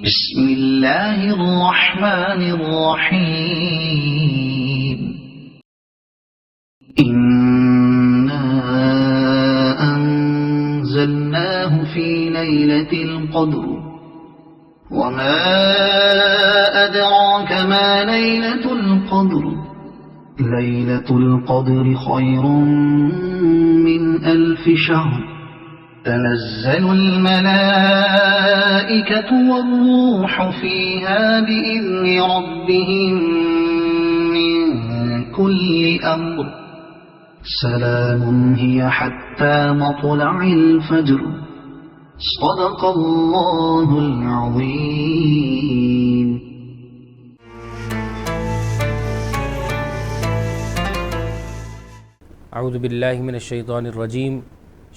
بسم اللہ الرحمن الرحیم انا انزلناه في ليلة القدر وما ادراك ما ليلة القدر ليلة القدر خير من 1000 شهر تنزل الملائكة والروح فيها بإذن ربهم من كل أمر سلام هي حتى مطلع الفجر صدق الله العظيم. اعوذ باللہ من الشیطان الرجیم.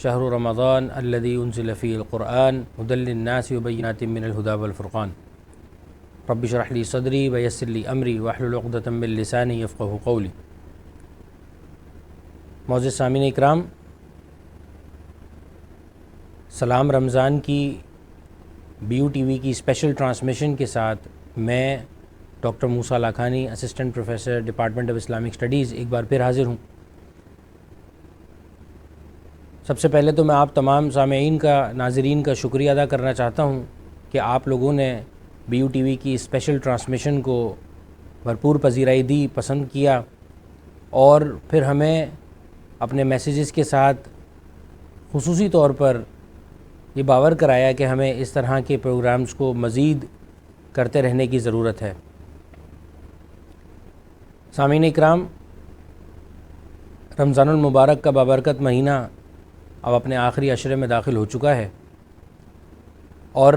شہر رمضان الذی انزل فیہ القرآن ھدی للناس وبینات من الھدی والفرقان. رب اشرح لی صدری ویسر لی امری واحلل عقدۃ من لسانی یفقہوا قولی. معزز سامعین اکرام، سلام رمضان کی BU TV کی اسپیشل ٹرانسمیشن کے ساتھ میں doctor Musa Lakhani, assistant professor department of Islamic studies, ایک بار پھر حاضر ہوں. سب سے پہلے تو میں آپ تمام سامعین کا، ناظرین کا شکریہ ادا کرنا چاہتا ہوں کہ آپ لوگوں نے BU TV کی اسپیشل ٹرانسمیشن کو بھرپور پذیرائی دی، پسند کیا اور پھر ہمیں اپنے میسیجز کے ساتھ خصوصی طور پر یہ باور کرایا کہ ہمیں اس طرح کے پروگرامز کو مزید کرتے رہنے کی ضرورت ہے. سامعین اکرام، رمضان المبارک کا بابرکت مہینہ اب اپنے آخری عشرے میں داخل ہو چکا ہے، اور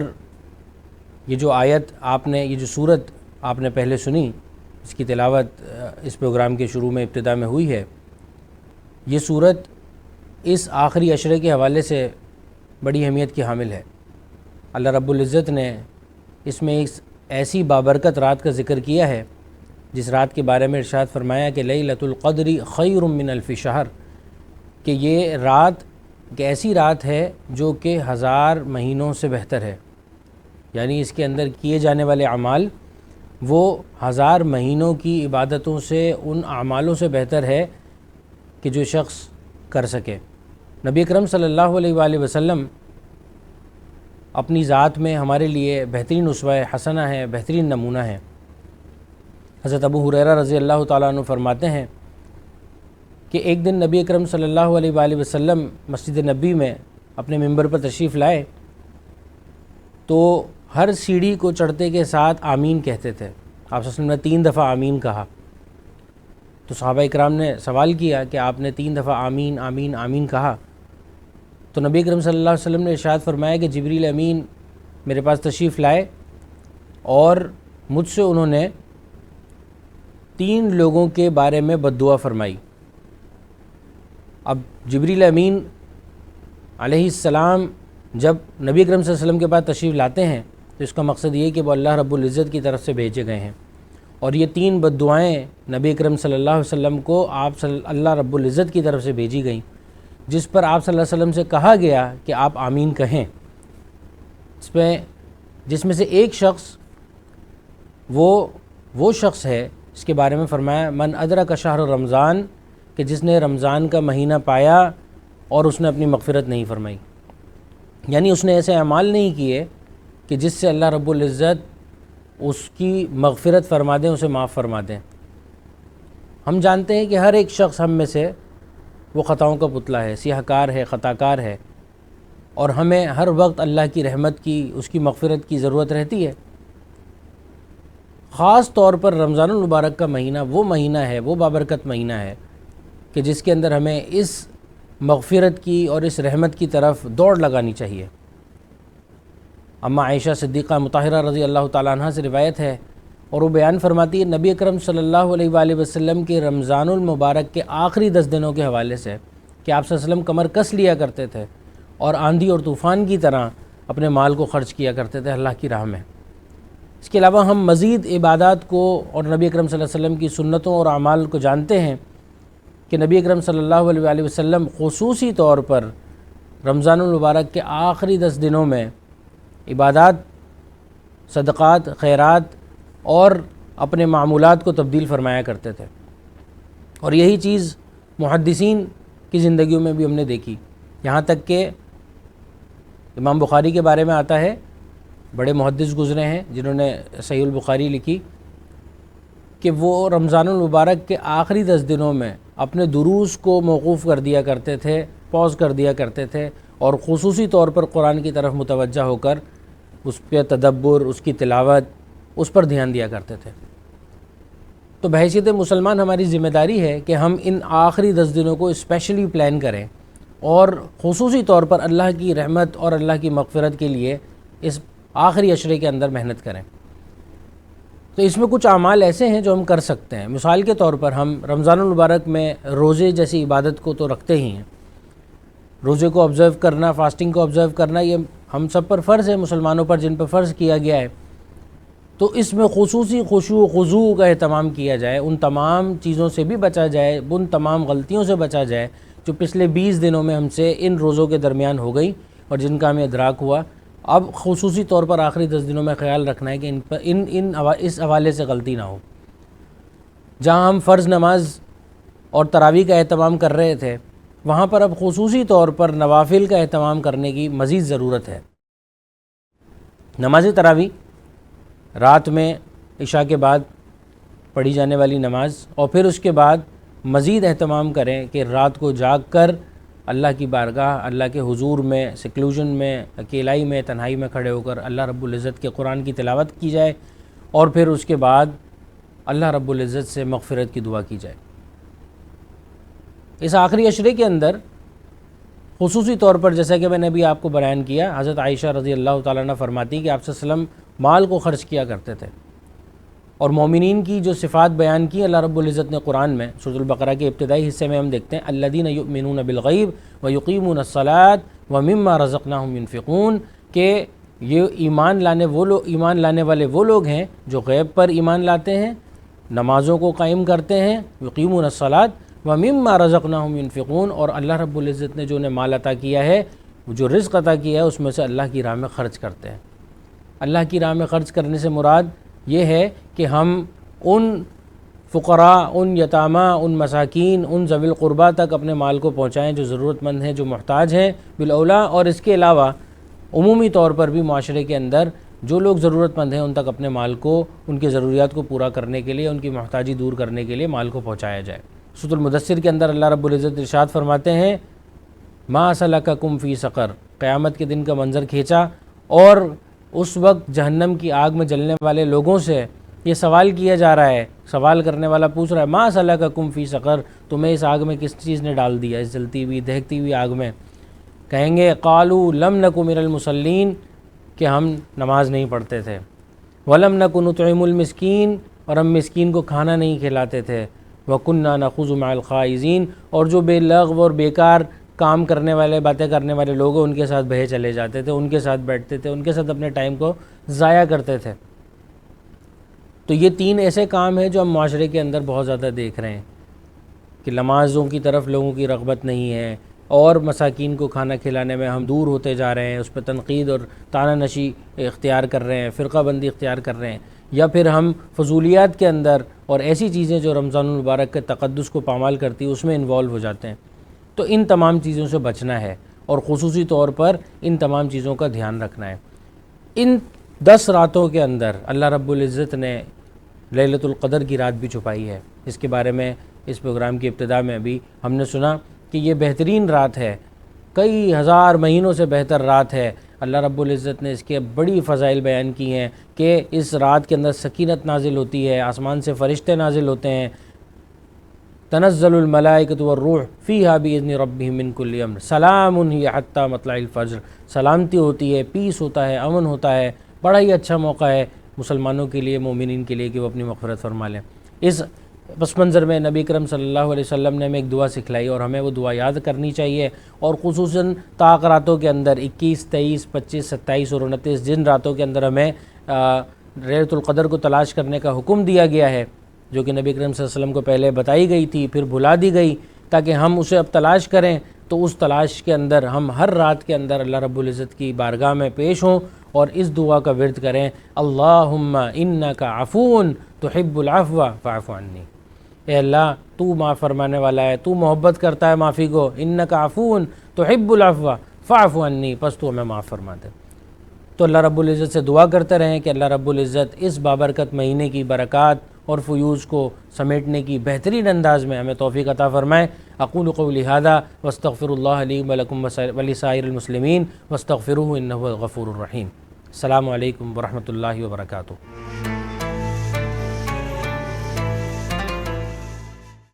یہ جو آیت آپ نے، یہ جو سورت آپ نے پہلے سنی، اس کی تلاوت اس پروگرام کے شروع میں ابتدا میں ہوئی ہے، یہ سورت اس آخری عشرے کے حوالے سے بڑی اہمیت کی حامل ہے. اللہ رب العزت نے اس میں ایک ایسی بابرکت رات کا ذکر کیا ہے جس رات کے بارے میں ارشاد فرمایا کہ لیلۃ القدر خیر من 1000 شہر، کہ یہ رات ایک ایسی رات ہے جو کہ 1000 مہینوں سے بہتر ہے. یعنی اس کے اندر کیے جانے والے اعمال وہ 1000 مہینوں کی عبادتوں سے، ان اعمالوں سے بہتر ہے کہ جو شخص کر سکے. نبی اکرم صلی اللہ علیہ وآلہ وسلم اپنی ذات میں ہمارے لیے بہترین اسوہ حسنہ ہے، بہترین نمونہ ہے. حضرت ابو ہریرہ رضی اللہ تعالیٰ عنہ فرماتے ہیں کہ ایک دن نبی اکرم صلی اللہ علیہ وآلہ وسلم مسجد نبی میں اپنے ممبر پر تشریف لائے تو ہر سیڑھی کو چڑھتے کے ساتھ آمین کہتے تھے. آپ صلی اللہ علیہ وسلم نے 3 دفعہ آمین کہا تو صحابہ اکرام نے سوال کیا کہ آپ نے 3 دفعہ آمین آمین آمین کہا تو نبی اکرم صلی اللہ علیہ وسلم نے ارشاد فرمایا کہ جبریل امین میرے پاس تشریف لائے اور مجھ سے انہوں نے 3 لوگوں کے بارے میں بد دعا فرمائی. اب جبریل امین علیہ السلام جب نبی اکرم صلی اللہ علیہ وسلم کے پاس تشریف لاتے ہیں تو اس کا مقصد یہ کہ وہ اللہ رب العزت کی طرف سے بھیجے گئے ہیں، اور یہ 3 بد دعائیں نبی اکرم صلی اللہ علیہ وسلم کو اللہ رب العزت کی طرف سے بھیجی گئیں، جس پر آپ صلی اللہ علیہ وسلم سے کہا گیا کہ آپ آمین کہیں. جس میں سے ایک شخص وہ شخص ہے اس کے بارے میں فرمایا من ادرک شہر رمضان، کہ جس نے رمضان کا مہینہ پایا اور اس نے اپنی مغفرت نہیں فرمائی. یعنی اس نے ایسے اعمال نہیں کیے کہ جس سے اللہ رب العزت اس کی مغفرت فرما دیں، اسے معاف فرما دیں. ہم جانتے ہیں کہ ہر ایک شخص ہم میں سے وہ خطاؤں کا پتلا ہے، سیاہ کار ہے، خطا کار ہے، اور ہمیں ہر وقت اللہ کی رحمت کی، اس کی مغفرت کی ضرورت رہتی ہے. خاص طور پر رمضان المبارک کا مہینہ وہ مہینہ ہے، وہ بابرکت مہینہ ہے کہ جس کے اندر ہمیں اس مغفرت کی اور اس رحمت کی طرف دوڑ لگانی چاہیے. اما عائشہ صدیقہ مطہرہ رضی اللہ تعالیٰ عنہ سے روایت ہے اور وہ بیان فرماتی ہے نبی اکرم صلی اللہ علیہ وآلہ وسلم کے رمضان المبارک کے آخری 10 دنوں کے حوالے سے کہ آپ صلی اللہ علیہ وسلم کمر کس لیا کرتے تھے اور آندھی اور طوفان کی طرح اپنے مال کو خرچ کیا کرتے تھے اللہ کی راہ میں. اس کے علاوہ ہم مزید عبادات کو اور نبی اکرم صلی اللہ علیہ وسلم کی سنتوں اور اعمال کو جانتے ہیں کہ نبی اکرم صلی اللہ علیہ وآلہ وسلم خصوصی طور پر رمضان المبارک کے آخری 10 دنوں میں عبادات صدقات، خیرات اور اپنے معمولات کو تبدیل فرمایا کرتے تھے۔ اور یہی چیز محدثین کی زندگیوں میں بھی ہم نے دیکھی، یہاں تک کہ امام بخاری کے بارے میں آتا ہے، بڑے محدث گزرے ہیں جنہوں نے صحیح البخاری لکھی، کہ وہ رمضان المبارک کے آخری 10 دنوں میں اپنے دروس کو موقوف کر دیا کرتے تھے، پاز کر دیا کرتے تھے، اور خصوصی طور پر قرآن کی طرف متوجہ ہو کر اس پہ تدبر، اس کی تلاوت، اس پر دھیان دیا کرتے تھے۔ تو بحیثیت مسلمان ہماری ذمہ داری ہے کہ ہم ان آخری 10 دنوں کو اسپیشلی پلان کریں اور خصوصی طور پر اللہ کی رحمت اور اللہ کی مغفرت کے لیے اس آخری عشرے کے اندر محنت کریں۔ تو اس میں کچھ اعمال ایسے ہیں جو ہم کر سکتے ہیں۔ مثال کے طور پر ہم رمضان المبارک میں روزے جیسی عبادت کو تو رکھتے ہی ہیں، روزے کو آبزرو کرنا، فاسٹنگ کو آبزرو کرنا، یہ ہم سب پر فرض ہے، مسلمانوں پر جن پر فرض کیا گیا ہے۔ تو اس میں خصوصی خشوع و خضوع کا اہتمام کیا جائے، ان تمام چیزوں سے بھی بچا جائے، ان تمام غلطیوں سے بچا جائے جو پچھلے 20 دنوں میں ہم سے ان روزوں کے درمیان ہو گئی اور جن کا ہمیں ادراک ہوا۔ اب خصوصی طور پر آخری 10 دنوں میں خیال رکھنا ہے کہ اس حوالے سے غلطی نہ ہو۔ جہاں ہم فرض نماز اور تراویح کا اہتمام کر رہے تھے، وہاں پر اب خصوصی طور پر نوافل کا اہتمام کرنے کی مزید ضرورت ہے۔ نماز تراویح رات میں عشاء کے بعد پڑھی جانے والی نماز، اور پھر اس کے بعد مزید اہتمام کریں کہ رات کو جاگ کر اللہ کی بارگاہ، اللہ کے حضور میں، سیکلوژن میں، اکیلائی میں، تنہائی میں کھڑے ہو کر اللہ رب العزت کے قرآن کی تلاوت کی جائے، اور پھر اس کے بعد اللہ رب العزت سے مغفرت کی دعا کی جائے۔ اس آخری عشرے کے اندر خصوصی طور پر جیسا کہ میں نے ابھی آپ کو بیان کیا، حضرت عائشہ رضی اللہ تعالیٰ عنہ فرماتی کہ آپ صلی اللہ علیہ وسلم مال کو خرچ کیا کرتے تھے، اور مومنین کی جو صفات بیان کی اللہ رب العزت نے قرآن میں سورۃ البقرہ کے ابتدائی حصے میں ہم دیکھتے ہیں، الذین یؤمنون بالغیب ویقیمون الصلاۃ ومما رزقناہم ینفقون، کہ یہ ایمان لانے والے وہ لوگ ہیں جو غیب پر ایمان لاتے ہیں، نمازوں کو قائم کرتے ہیں، یقیمون الصلاۃ ومما رزقناہم ینفقون، اور اللہ رب العزت نے جو انہیں مال عطا کیا ہے، جو رزق عطا کیا ہے، اس میں سے اللہ کی راہ میں خرچ کرتے ہیں۔ اللہ کی راہ میں خرچ کرنے سے مراد یہ ہے کہ ہم ان فقراء، ان یتامہ، ان مساکین، ان ذوی القربہ تک اپنے مال کو پہنچائیں جو ضرورت مند ہیں، جو محتاج ہیں بالاولیٰ، اور اس کے علاوہ عمومی طور پر بھی معاشرے کے اندر جو لوگ ضرورت مند ہیں ان تک اپنے مال کو، ان کی ضروریات کو پورا کرنے کے لیے، ان کی محتاجی دور کرنے کے لیے مال کو پہنچایا جائے۔ سورۃ المدثر کے اندر اللہ رب العزت ارشاد فرماتے ہیں، ما سلککم فی سقر، قیامت کے دن کا منظر کھینچا، اور اس وقت جہنم کی آگ میں جلنے والے لوگوں سے یہ سوال کیا جا رہا ہے، سوال کرنے والا پوچھ رہا ہے، ما سلککم فی سقر، تمہیں اس آگ میں کس چیز نے ڈال دیا، اس جلتی ہوئی دہکتی ہوئی آگ میں؟ کہیں گے قالوا لم نک من المصلین، کہ ہم نماز نہیں پڑھتے تھے، ولم نک نطعم المسکین، اور ہم مسکین کو کھانا نہیں کھلاتے تھے، وکنہ نخوض مع الخائضین، اور جو بے لغو اور بیکار کام کرنے والے، باتیں کرنے والے لوگ ہیں ان کے ساتھ بہے چلے جاتے تھے، ان کے ساتھ بیٹھتے تھے، ان کے ساتھ اپنے ٹائم کو ضائع کرتے تھے۔ تو یہ 3 ایسے کام ہیں جو ہم معاشرے کے اندر بہت زیادہ دیکھ رہے ہیں کہ نمازوں کی طرف لوگوں کی رغبت نہیں ہے، اور مساکین کو کھانا کھلانے میں ہم دور ہوتے جا رہے ہیں، اس پہ تنقید اور طعنہ نشی اختیار کر رہے ہیں، فرقہ بندی اختیار کر رہے ہیں، یا پھر ہم فضولیات کے اندر اور ایسی چیزیں جو رمضان المبارک کے تقدس کو پامال کرتی ہے اس میں انوالو ہو جاتے ہیں۔ تو ان تمام چیزوں سے بچنا ہے، اور خصوصی طور پر ان تمام چیزوں کا دھیان رکھنا ہے۔ ان 10 راتوں کے اندر اللہ رب العزت نے لیلۃ القدر کی رات بھی چھپائی ہے، اس کے بارے میں اس پروگرام کی ابتدا میں بھی ہم نے سنا کہ یہ بہترین رات ہے، کئی ہزار مہینوں سے بہتر رات ہے۔ اللہ رب العزت نے اس کے بڑی فضائل بیان کی ہیں کہ اس رات کے اندر سکینت نازل ہوتی ہے، آسمان سے فرشتے نازل ہوتے ہیں، تنزل الملائکۃ والروح فیہا بإذن ربہم من کل امر سلام ہی حتی مطلع الفجر، سلامتی ہوتی ہے، پیس ہوتا ہے، امن ہوتا ہے، بڑا ہی اچھا موقع ہے مسلمانوں کے لیے، مومنین کے لیے کہ وہ اپنی مغفرت فرما لیں۔ اس پس منظر میں نبی کرم صلی اللہ علیہ وسلم نے ہمیں ایک دعا سکھلائی، اور ہمیں وہ دعا یاد کرنی چاہیے، اور خصوصاً طاق راتوں کے اندر 21، 23، 25، 27 اور 29 جن راتوں کے اندر ہمیں لیلۃ القدر کو تلاش کرنے کا حکم دیا گیا ہے، جو کہ نبی کرم صلی اللہ علیہ وسلم کو پہلے بتائی گئی تھی پھر بھلا دی گئی، تاکہ ہم اسے اب تلاش کریں، تو اس تلاش کے اندر ہم ہر رات کے اندر اللہ رب العزت کی بارگاہ میں پیش ہوں اور اس دعا کا ورد کریں، اللہم انک عفون تحب العفو فاعف عنی، اے اللہ تو معاف فرمانے والا ہے، تو محبت کرتا ہے معافی کو، انک عفون تحب العفو فاعف عنی، پس تو ہمیں معاف فرما دے۔ تو اللہ رب العزت سے دعا کرتے رہیں کہ اللہ رب العزت اس بابرکت مہینے کی برکات اور فیوز کو سمیٹنے کی بہترین انداز میں ہمیں توفیق عطا فرمائے۔ اقول قولی ھذا واستغفر اللہ لی ولکم ولسائر المسلمین واستغفروہ انہ هو الغفور الرحیم۔ السلام علیکم ورحمۃ اللہ وبرکاتہ۔